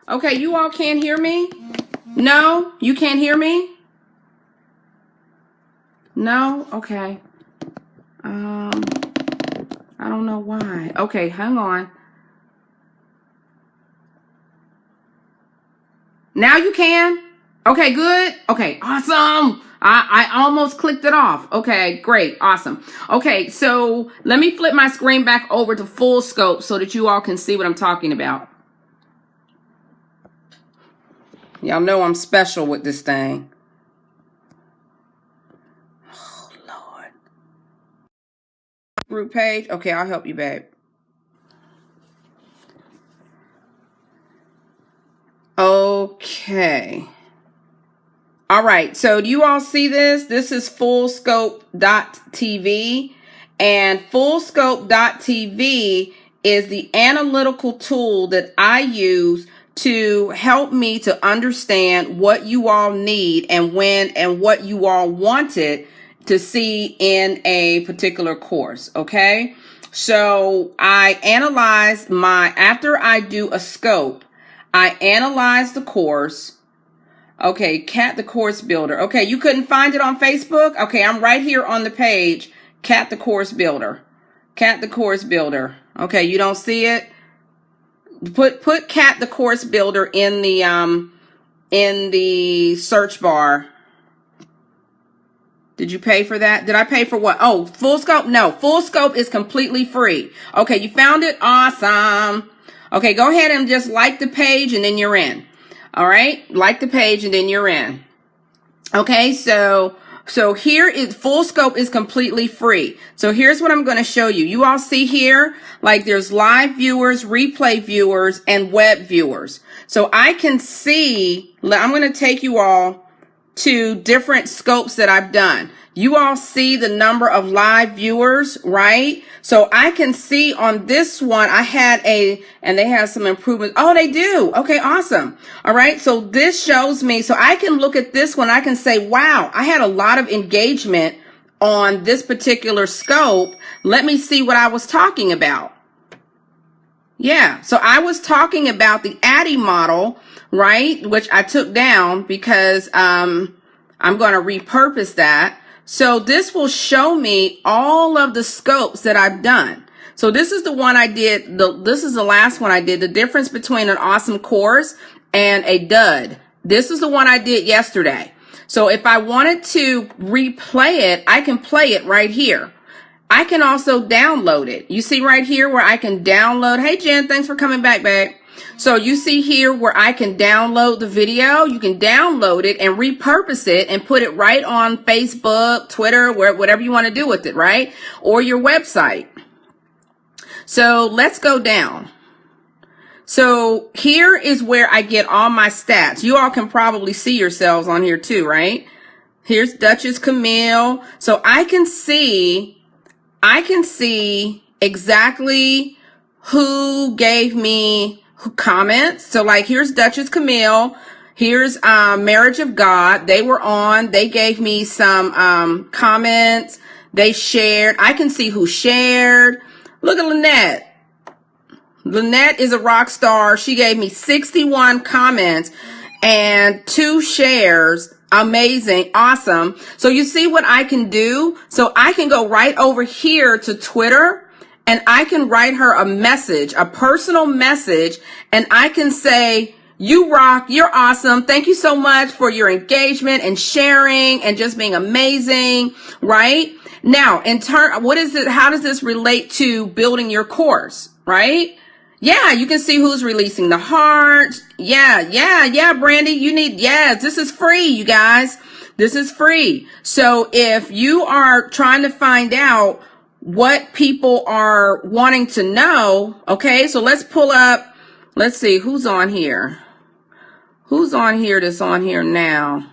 Okay, you all can't hear me? No? You can't hear me? No? Okay. I don't know why. Okay, hang on. Now you can? Okay, good. Okay, awesome. I almost clicked it off. Okay, great. Awesome. Okay, so let me flip my screen back over to full scope so that you all can see what I'm talking about. Y'all know I'm special with this thing. Oh, Lord. Group page? Okay, I'll help you, babe. Okay. All right, so do you all see this? This is fullscope.tv, and fullscope.tv is the analytical tool that I use to help me to understand what you all need and when and what you all wanted to see in a particular course, okay? So I analyze after I do a scope, I analyze the course. Okay, Cat the Course Builder. Okay, you couldn't find it on Facebook? Okay, I'm right here on the page, Cat the Course Builder. Cat the Course Builder. Okay, you don't see it? Put Cat the Course Builder in the search bar. Did you pay for that? Did I pay for what? Oh, Full Scope? No, Full Scope is completely free. Okay, you found it? Awesome. Okay, go ahead and just like the page and then you're in. All right, like the page and then you're in. Okay, so here is Full Scope is completely free. So here's what I'm going to show you. You all see here, like there's live viewers, replay viewers, and web viewers. So I can see, I'm going to take you all to different scopes that I've done. You all see the number of live viewers, right? So I can see on this one, and they have some improvements. Oh, they do. Okay, awesome. All right. So this shows me, so I can look at this one. I can say, wow, I had a lot of engagement on this particular scope. Let me see what I was talking about. Yeah. So I was talking about the ADDIE model, right? Which I took down because, I'm going to repurpose that. So this will show me all of the scopes that I've done. So this is the one I did. This is the last one I did. The difference between an awesome course and a dud. This is the one I did yesterday. So if I wanted to replay it, I can play it right here. I can also download it. You see right here where I can download. Hey, Jen, thanks for coming back, babe. So you see here where I can download the video. You can download it and repurpose it and put it right on Facebook, Twitter, whatever you want to do with it, right? Or your website. So let's go down. So here is where I get all my stats. You all can probably see yourselves on here too, right? Here's Duchess Camille. So I can see exactly who gave me comments. So like here's Duchess Camille, here's Marriage of God. They were on, they gave me some comments, they shared. I can see who shared. Look at Lynette. Lynette is a rock star. She gave me 61 comments and 2 shares. Amazing. Awesome. So you see what I can do? So I can go right over here to Twitter. And I can write her a message, a personal message, and I can say, you rock, you're awesome. Thank you so much for your engagement and sharing and just being amazing, right? Now, in turn, how does this relate to building your course, right? Yeah, you can see who's releasing the hearts. Yeah, Brandy, yes, this is free, you guys. This is free. So if you are trying to find out what people are wanting to know. Okay, so let's pull up. Let's see who's on here. Who's on here that's on here now?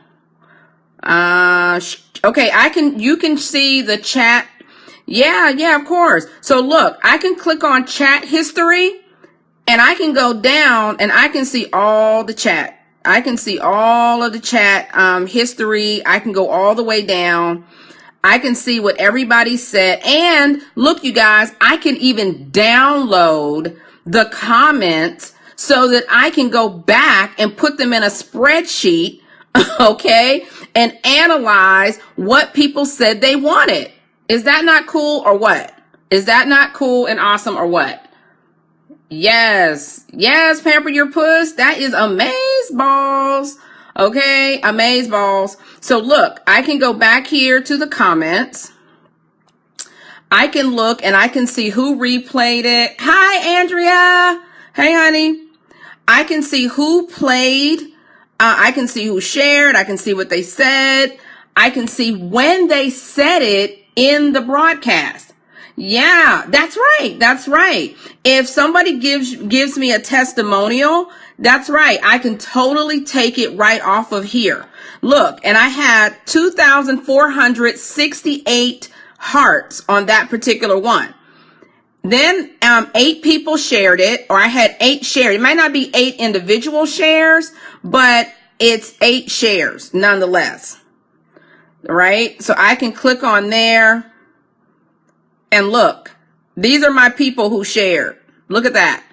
Okay, you can see the chat. Yeah, of course. So look, I can click on chat history and I can go down and I can see all the chat. I can see all of the chat history. I can go all the way down. I can see what everybody said. And look, you guys, I can even download the comments. so that I can go back and put them in a spreadsheet, okay, and analyze what people said they wanted. Is that not cool or what? Is that not cool and awesome or what? Yes, yes, Pamper Your Puss. That is amazeballs. Okay, amazeballs. So look, I can go back here to the comments. I can look and I can see who replayed it. Hi, Andrea. Hey, honey. I can see who played. I can see who shared. I can see what they said. I can see when they said it in the broadcast. Yeah, that's right. That's right. If somebody gives me a testimonial, that's right. I can totally take it right off of here. Look, and I had 2,468 hearts on that particular one. Then 8 people shared it, or I had 8 shared. It might not be 8 individual shares, but it's 8 shares nonetheless. All right. So I can click on there. And look, these are my people who shared. Look at that.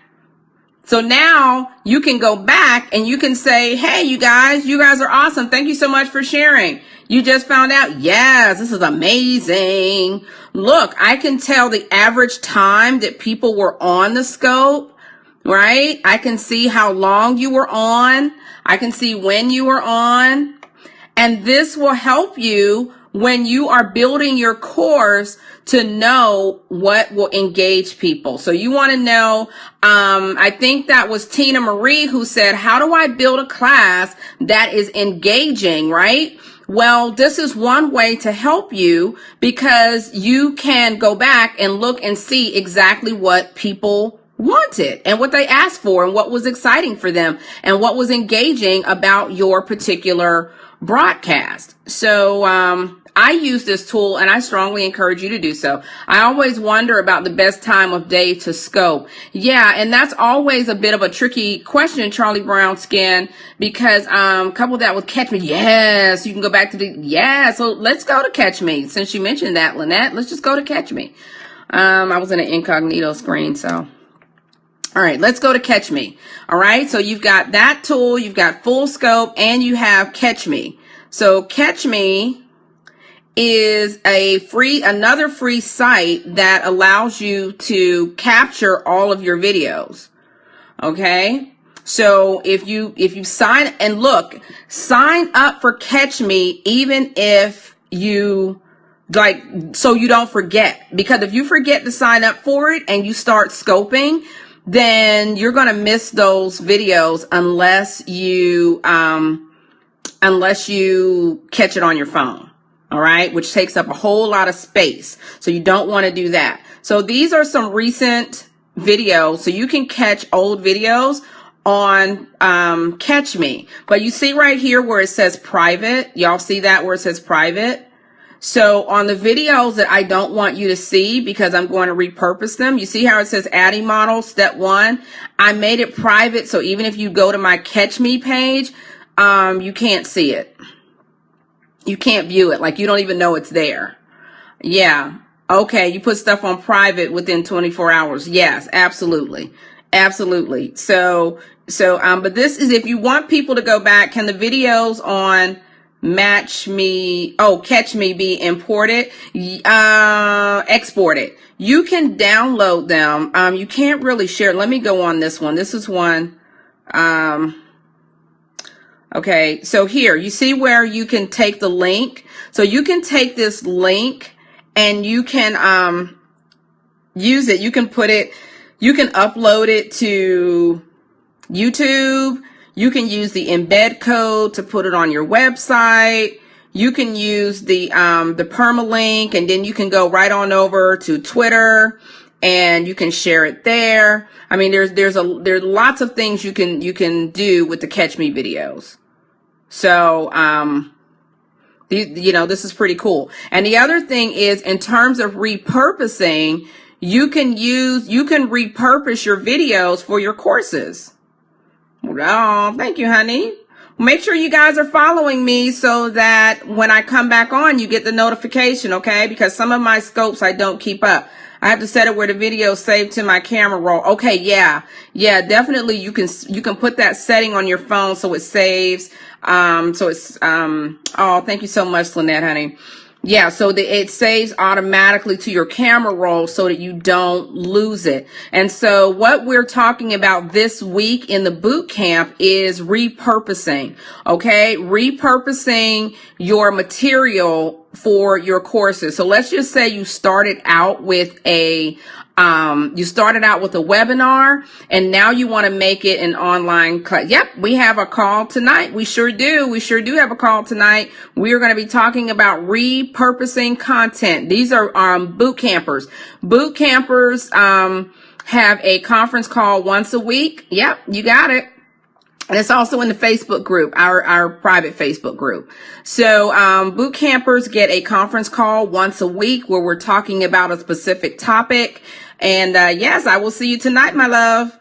So now you can go back and you can say, hey, you guys are awesome. Thank you so much for sharing. You just found out. Yes, this is amazing. Look, I can tell the average time that people were on the scope, right? I can see how long you were on. I can see when you were on. And this will help you when you are building your course to know what will engage people. So you want to know, I think that was Tina Marie who said, how do I build a class that is engaging, right? Well, this is one way to help you because you can go back and look and see exactly what people wanted and what they asked for and what was exciting for them and what was engaging about your particular broadcast. So, I use this tool and I strongly encourage you to do so. I always wonder about the best time of day to scope. Yeah, and that's always a bit of a tricky question, Charlie Brown Skin, because couple that with Catch Me. Yes, you can go back to the so let's go to Catch Me. Since you mentioned that, Lynette, let's just go to Catch Me. I was in an incognito screen, so. All right, let's go to Catch Me. All right, so you've got that tool, you've got Full Scope, and you have Catch Me. So Catch Me is another free site that allows you to capture all of your videos. Okay. So if you sign up for Catch Me, even if you so you don't forget, because if you forget to sign up for it and you start scoping, then you're going to miss those videos unless you catch it on your phone. All right, which takes up a whole lot of space. So you don't want to do that. So these are some recent videos. So you can catch old videos on Catch Me. But you see right here where it says private. Y'all see that where it says private? So on the videos that I don't want you to see because I'm going to repurpose them, you see how it says adding model, step 1? I made it private. So even if you go to my Catch Me page, you can't see it. You can't view it, like you don't even know it's there. Yeah. Okay. You put stuff on private within 24 hours. Yes, absolutely. Absolutely. So, but this is if you want people to go back, can the videos on Catch Me be imported? Exported. You can download them. You can't really share. Let me go on this one. This is one. Okay, so here, you see where you can take the link? So you can take this link and you can use it. You can upload it to YouTube. You can use the embed code to put it on your website. You can use the permalink, and then you can go right on over to Twitter and you can share it there. I mean, there's lots of things you can do with the Catch Me videos. So, this is pretty cool. And the other thing is, in terms of repurposing, you can repurpose your videos for your courses. Oh, thank you, honey. Make sure you guys are following me so that when I come back on, you get the notification, okay? Because some of my scopes I don't keep up. I have to set it where the video is saved to my camera roll. Okay, yeah, definitely. You can put that setting on your phone so it saves. Oh, thank you so much, Lynette, honey. Yeah, so it saves automatically to your camera roll so that you don't lose it. And so what we're talking about this week in the boot camp is repurposing, okay? Repurposing your material for your courses. So let's just say you started out with a webinar and now you want to make it an online class. Yep, we have a call tonight. We sure do. We sure do have a call tonight. We are going to be talking about repurposing content. These are boot campers. Boot campers have a conference call once a week. Yep, you got it. And it's also in the Facebook group, our private Facebook group. So boot campers get a conference call once a week where we're talking about a specific topic. And yes, I will see you tonight, my love.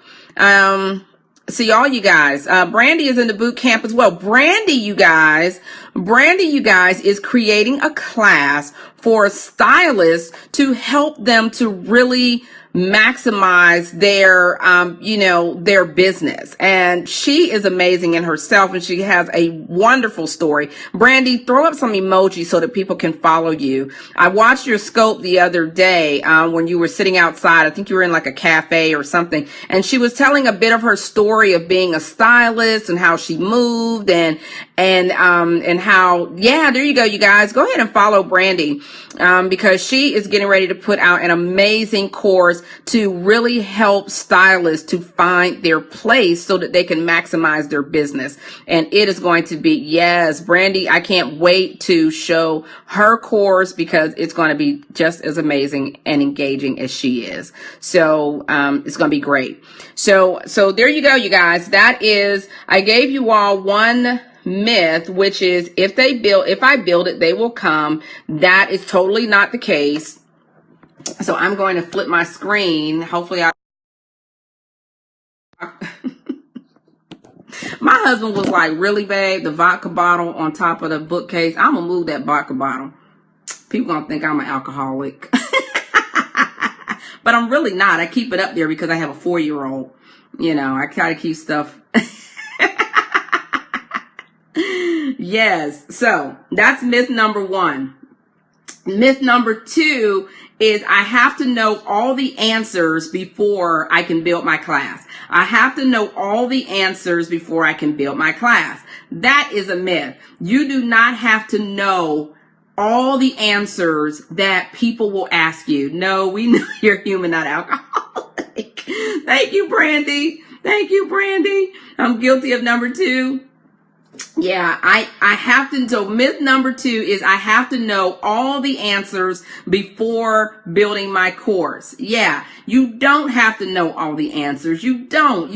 See all you guys. Brandy is in the boot camp as well. Brandy, you guys is creating a class for stylists to help them to really maximize their their business. And she is amazing in herself, and she has a wonderful story. Brandy, throw up some emojis so that people can follow you. I watched your scope the other day when you were sitting outside. I think you were in like a cafe or something, and she was telling a bit of her story of being a stylist and how she moved and how, yeah, there you go, you guys. Go ahead and follow Brandy because she is getting ready to put out an amazing course to really help stylists to find their place so that they can maximize their business. And it is going to be, yes, Brandy, I can't wait to show her course because it's going to be just as amazing and engaging as she is. So it's going to be great. So there you go, you guys. That is, I gave you all one myth, which is if I build it, they will come. That is totally not the case. So I'm going to flip my screen. Hopefully my husband was like, really, babe, the vodka bottle on top of the bookcase. I'm gonna move that vodka bottle. People gonna think I'm an alcoholic. But I'm really not. I keep it up there because I have a 4-year-old. You know, I try to keep stuff. Yes. So that's myth number 1. Myth number 2 is I have to know all the answers before I can build my class. I have to know all the answers before I can build my class. That is a myth. You do not have to know all the answers that people will ask you. No, we know you're human, not alcoholic. Thank you, Brandy. Thank you, Brandy. I'm guilty of number 2. Yeah, I have to, so myth number 2 is I have to know all the answers before building my course. Yeah, you don't have to know all the answers. You don't.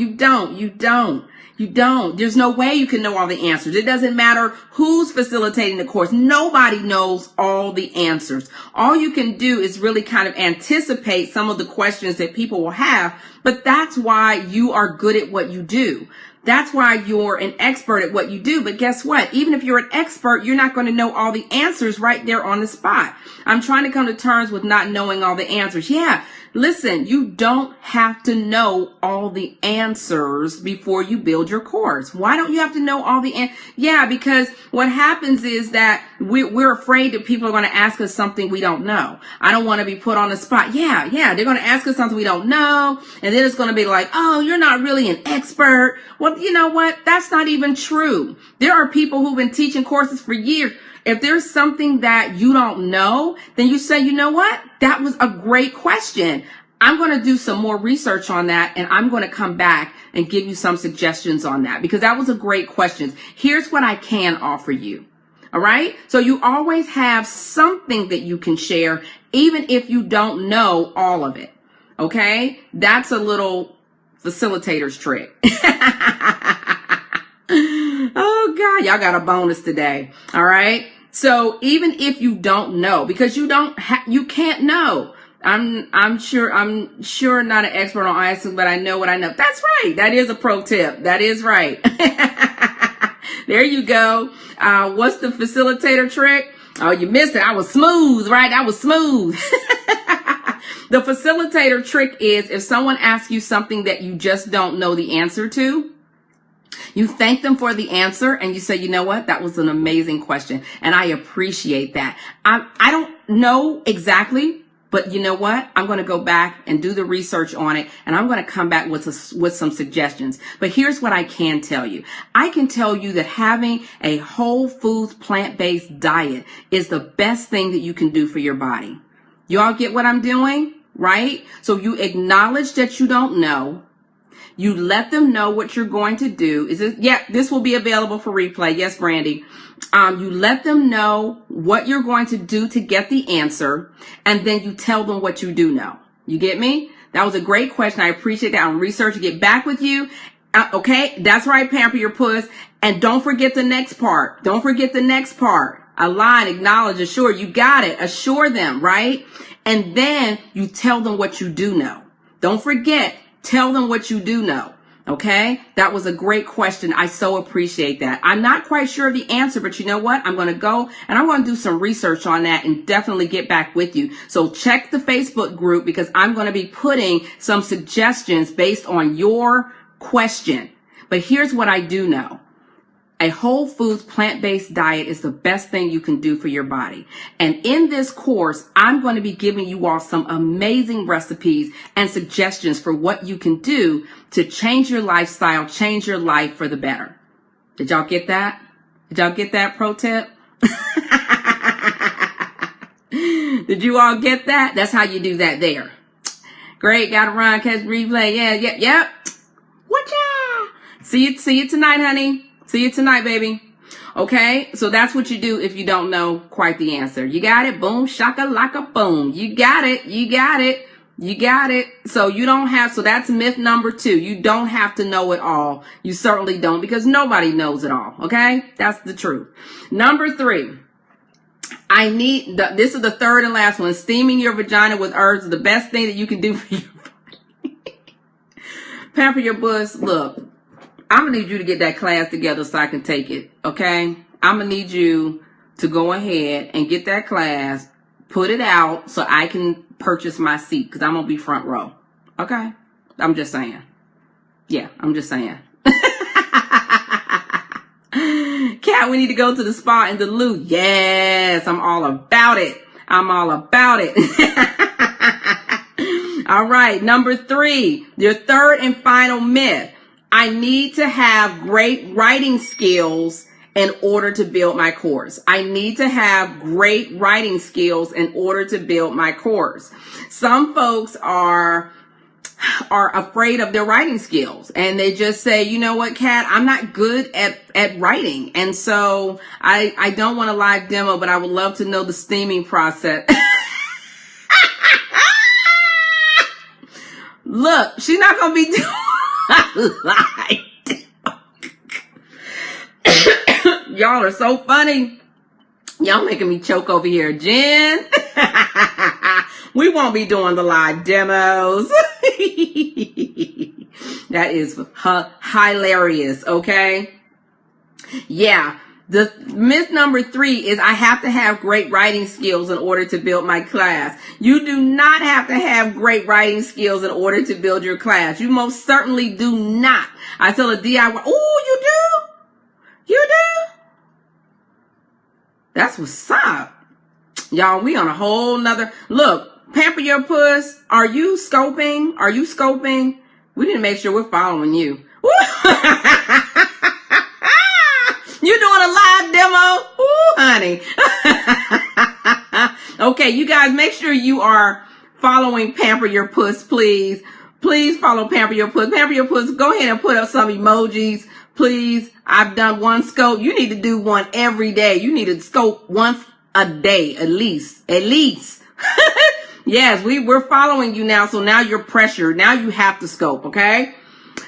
There's no way you can know all the answers. It doesn't matter who's facilitating the course. Nobody knows all the answers. All you can do is really kind of anticipate some of the questions that people will have, but that's why you are good at what you do. That's why you're an expert at what you do. But guess what? Even if you're an expert, you're not going to know all the answers right there on the spot. I'm trying to come to terms with not knowing all the answers. Yeah. Listen, you don't have to know all the answers before you build your course. Why don't you have to know all the answers? Yeah, because what happens is that we're afraid that people are going to ask us something we don't know. I don't want to be put on the spot. Yeah, they're going to ask us something we don't know. And then it's going to be like, oh, you're not really an expert. Well, you know what? That's not even true. There are people who've been teaching courses for years. If there's something that you don't know, then you say, you know what? That was a great question. I'm going to do some more research on that, and I'm going to come back and give you some suggestions on that because that was a great question. Here's what I can offer you. All right. So you always have something that you can share, even if you don't know all of it. Okay. That's a little facilitator's trick. Oh God, y'all got a bonus today. All right. So even if you don't know, because you can't know. I'm sure not an expert on ISIS, but I know what I know. That's right. That is a pro tip. That is right. There you go. What's the facilitator trick? Oh, you missed it. I was smooth, right? I was smooth. The facilitator trick is if someone asks you something that you just don't know the answer to, you thank them for the answer and you say, you know what? That was an amazing question. And I appreciate that. I don't know exactly, but you know what? I'm going to go back and do the research on it, and I'm going to come back with some suggestions. But here's what I can tell you. I can tell you that having a whole foods plant-based diet is the best thing that you can do for your body. Y'all get what I'm doing, right? So you acknowledge that you don't know. You let them know what you're going to do. This will be available for replay. Yes, Brandy. You let them know what you're going to do to get the answer, and then you tell them what you do know. You get me? That was a great question. I appreciate that. I'm researching to get back with you. Okay, that's right, Pamper Your Puss. And don't forget the next part. Don't forget the next part. Align, acknowledge, assure. You got it. Assure them, right? And then you tell them what you do know. Don't forget. Tell them what you do know. Okay? That was a great question. I so appreciate that. I'm not quite sure of the answer, but you know what? I'm going to go and I'm going to do some research on that and definitely get back with you. So check the Facebook group because I'm going to be putting some suggestions based on your question. But here's what I do know. A whole foods plant-based diet is the best thing you can do for your body. And in this course, I'm going to be giving you all some amazing recipes and suggestions for what you can do to change your lifestyle, change your life for the better. Did y'all get that? Did y'all get that pro tip? Did you all get that? That's how you do that there. Great. Gotta run, catch replay. Yep. Whatcha? See you tonight, honey. See you tonight, baby. Okay, so that's what you do if you don't know quite the answer. You got it? Boom, shaka, laka, boom. You got it. You got it. You got it. So you don't have, so that's myth number 2. You don't have to know it all. You certainly don't because nobody knows it all. Okay, that's the truth. Number 3. This is the third and last one. Steaming your vagina with herbs is the best thing that you can do for your body. Pamper Your Puss, look. I'm going to need you to get that class together so I can take it, okay? I'm going to need you to go ahead and get that class, put it out so I can purchase my seat because I'm going to be front row, okay? I'm just saying. Yeah, I'm just saying. Cat, we need to go to the spa in Duluth. Yes, I'm all about it. I'm all about it. All right, number 3, your third and final myth. I need to have great writing skills in order to build my course. I need to have great writing skills in order to build my course. Some folks are afraid of their writing skills and they just say, you know what, Kat, I'm not good at writing. And so I don't want a live demo, but I would love to know the steaming process. Look, she's not going to be doing I lied. Y'all are so funny. Y'all making me choke over here. Jen, we won't be doing the live demos. That is hilarious, okay? Yeah. The myth number 3 is I have to have great writing skills in order to build my class. You do not have to have great writing skills in order to build your class. You most certainly do not. I tell a DIY, oh, you do? You do? That's what's up. Y'all, we on a whole nother, look, Pamper Your Puss, are you scoping? Are you scoping? We need to make sure we're following you. You doing a live demo? Ooh, honey. Okay, you guys, make sure you are following Pamper Your Puss, please. Please follow Pamper Your Puss. Pamper Your Puss, go ahead and put up some emojis, please. I've done one scope. You need to do one every day. You need to scope once a day, at least. At least. Yes, we're following you now, so now you're pressured. Now you have to scope, okay?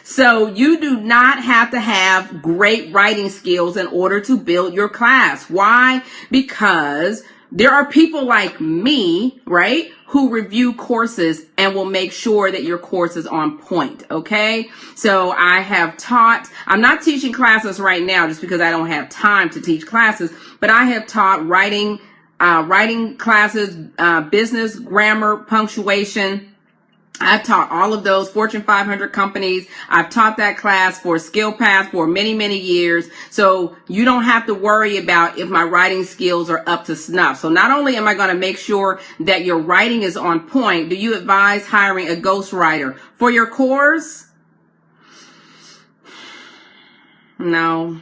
So you do not have to have great writing skills in order to build your class. Why? Because there are people like me, right, who review courses and will make sure that your course is on point, okay? So I have taught, I'm not teaching classes right now just because I don't have time to teach classes, but I have taught writing writing classes, business, grammar, punctuation. I've taught all of those Fortune 500 companies. I've taught that class for SkillPath for many, many years. So you don't have to worry about if my writing skills are up to snuff. So not only am I going to make sure that your writing is on point, do you advise hiring a ghostwriter for your course? No,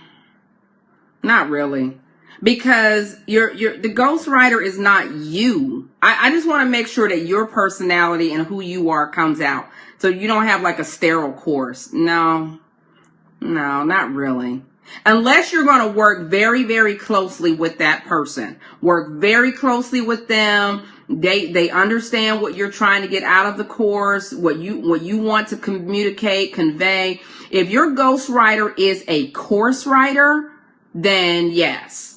not really. Because the ghostwriter is not you. I just want to make sure that your personality and who you are comes out. So you don't have like a sterile course. No, not really. Unless you're going to work very, very closely with that person. Work very closely with them. They understand what you're trying to get out of the course, what you want to communicate, convey. If your ghostwriter is a course writer, then yes.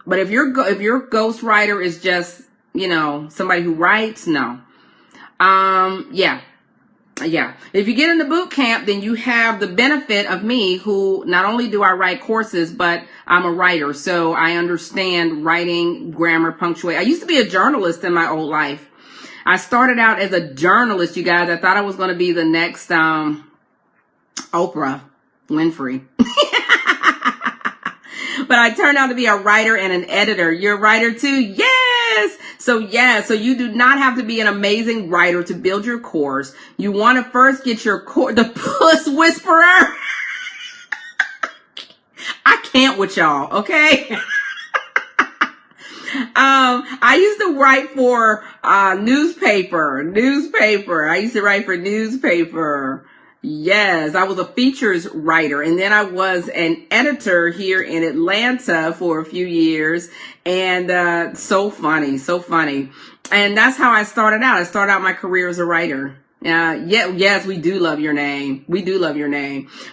But if your ghostwriter is just, somebody who writes, no. Yeah. If you get in the boot camp, then you have the benefit of me, who not only do I write courses, but I'm a writer. So I understand writing, grammar, punctuation. I used to be a journalist in my old life. I started out as a journalist, you guys. I thought I was going to be the next Oprah Winfrey. But I turned out to be a writer and an editor. You're a writer too? Yes! So you do not have to be an amazing writer to build your course. You want to first get your course, the Puss Whisperer. I can't with y'all, okay? I used to write for newspaper. I used to write for newspaper. Yes, I was a features writer, and then I was an editor here in Atlanta for a few years, and so funny. And that's how I started out. I started out my career as a writer. Yes, we do love your name.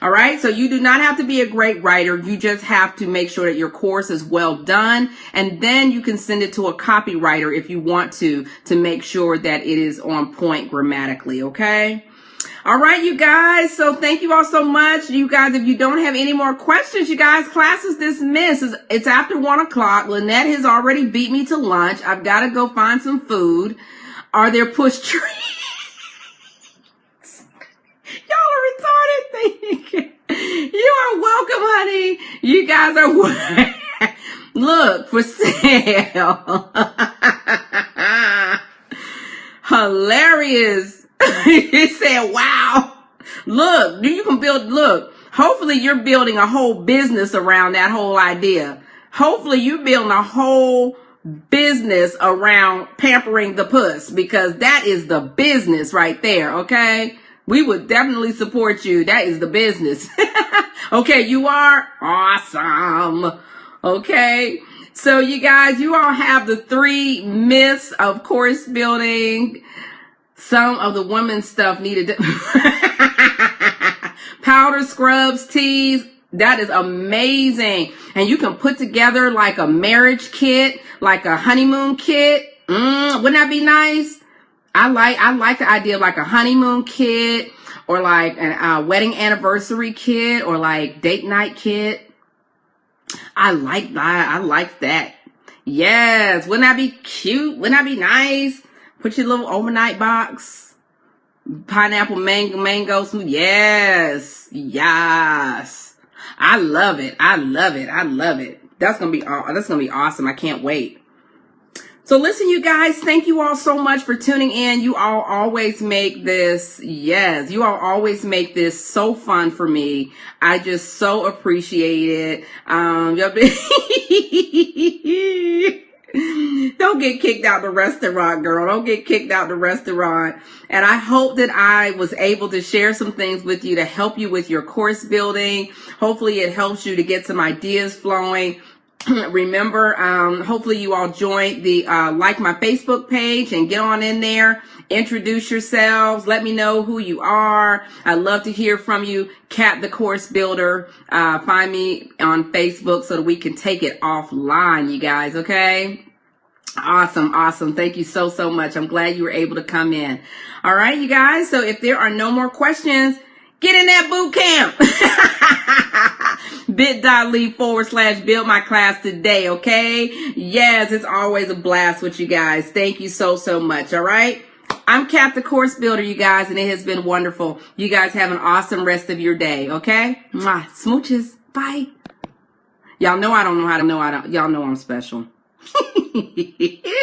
All right, so you do not have to be a great writer. You just have to make sure that your course is well done, and then you can send it to a copywriter if you want to make sure that it is on point grammatically, okay? All right, you guys. So thank you all so much. You guys, if you don't have any more questions, you guys, class is dismissed. It's after 1:00. Lynette has already beat me to lunch. I've got to go find some food. Are there push trees? Y'all are retarded. Thank you. You are welcome, honey. You guys are look for sale. Hilarious. He said, wow, look, you can look, hopefully you're building a whole business around that whole idea. Hopefully you're building a whole business around pampering the puss, because that is the business right there. Okay. We would definitely support you. That is the business. Okay. You are awesome. Okay. So you guys, you all have the 3 myths of course building. Some of the women's stuff needed powder, scrubs, teas. That is amazing. And you can put together like a marriage kit, like a honeymoon kit. Wouldn't that be nice? I like the idea of like a honeymoon kit, or like a wedding anniversary kit, or like date night kit. I like that. Yes. Wouldn't that be cute? Wouldn't that be nice? Put your little overnight box. Pineapple, mango smoothie. Yes. I love it. That's going to be awesome. I can't wait. So listen, you guys, thank you all so much for tuning in. You all always make this, always make this so fun for me. I just so appreciate it. Don't get kicked out the restaurant, girl. Don't get kicked out the restaurant. And I hope that I was able to share some things with you to help you with your course building. Hopefully it helps you to get some ideas flowing. Remember, hopefully you all join the like my Facebook page and get on in there. Introduce yourselves. Let me know who you are. I'd love to hear from you. Kat the Course Builder. Find me on Facebook so that we can take it offline, you guys. Okay. Awesome. Thank you so much. I'm glad you were able to come in. All right, you guys. So if there are no more questions, get in that boot camp. bit.ly/build my class today, okay? Yes, it's always a blast with you guys. Thank you so, so much, all right? I'm Kat, the course builder, you guys, and it has been wonderful. You guys have an awesome rest of your day, okay? Mwah. Smooches. Bye. Y'all know I don't know how to know. Y'all know I'm special.